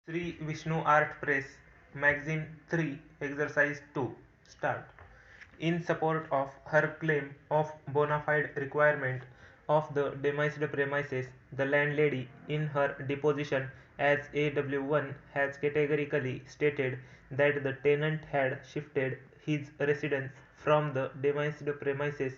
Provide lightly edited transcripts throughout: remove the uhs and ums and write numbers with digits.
Sri Vishnu Art Press, Magazine 3, Exercise 2, Start. In support of her claim of bona fide requirement of the demised premises, the landlady, in her deposition as AW1, has categorically stated that the tenant had shifted his residence from the demised premises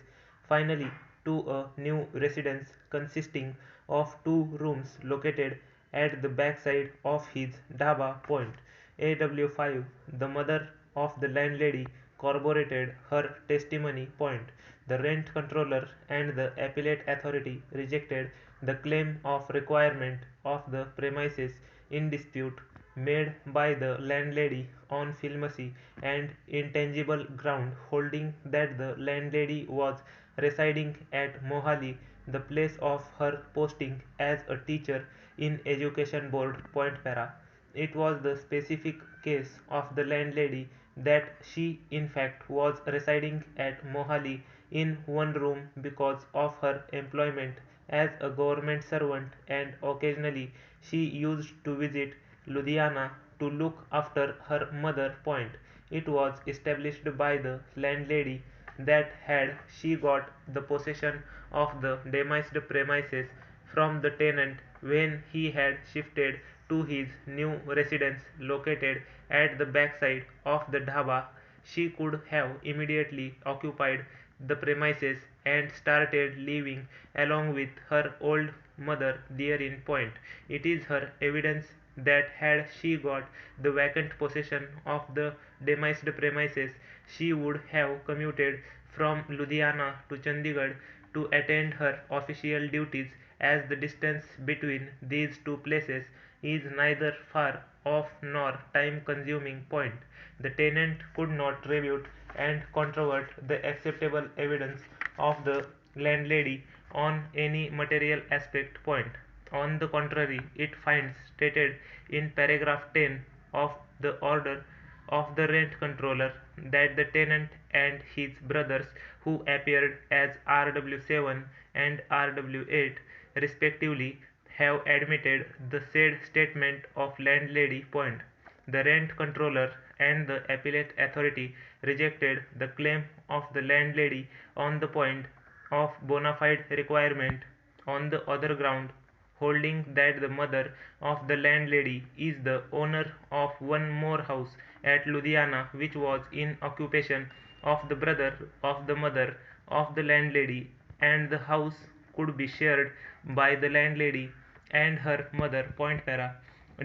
finally to a new residence consisting of two rooms located at the backside of his dhaba point. AW5, the mother of the landlady, corroborated her testimony point. The rent controller and the appellate authority rejected the claim of requirement of the premises in dispute made by the landlady on filmacy and intangible ground, holding that the landlady was residing at Mohali, the place of her posting as a teacher in Education Board, Point Para. It was the specific case of the landlady that she in fact was residing at Mohali in one room because of her employment as a government servant, and occasionally she used to visit Ludhiana to look after her mother. Point. It was established by the landlady that had she got the possession of the demised premises from the tenant when he had shifted to his new residence located at the backside of the dhaba, she could have immediately occupied the premises and started living along with her old mother therein. Point. It is her evidence that had she got the vacant possession of the demised premises, she would have commuted from Ludhiana to Chandigarh to attend her official duties, as the distance between these two places is neither far off nor time consuming. Point. The tenant could not refute and controvert the acceptable evidence of the landlady on any material aspect. Point. On the contrary, it finds stated in paragraph 10 of the order of the rent controller that the tenant and his brothers, who appeared as RW7 and RW8 respectively, have admitted the said statement of landlady. Point. The rent controller and the appellate authority rejected the claim of the landlady on the point of bona fide requirement on the other ground, holding that the mother of the landlady is the owner of one more house at Ludhiana which was in occupation of the brother of the mother of the landlady, and the house could be shared by the landlady and her mother. Point para.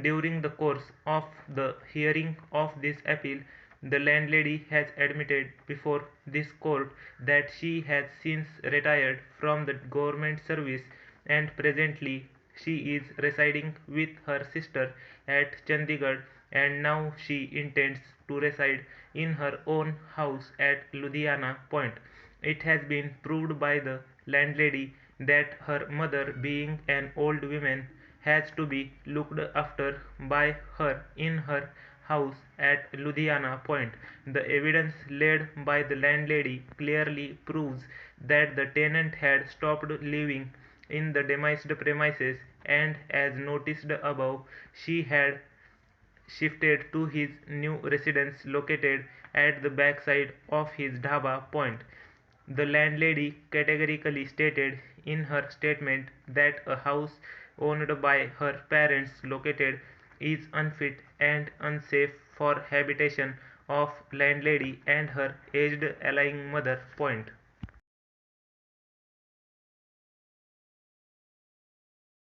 During the course of the hearing of this appeal, the landlady has admitted before this court that she has since retired from the government service and presently she is residing with her sister at Chandigarh, and now she intends to reside in her own house at Ludhiana. Point. It has been proved by the landlady that her mother, being an old woman, has to be looked after by her in her house at Ludhiana. Point. The evidence laid by the landlady clearly proves that the tenant had stopped living in the demised premises, and as noticed above, she had shifted to his new residence located at the backside of his dhaba. Point. The landlady categorically stated in her statement that a house owned by her parents located is unfit and unsafe for habitation of landlady and her aged ailing mother. Point.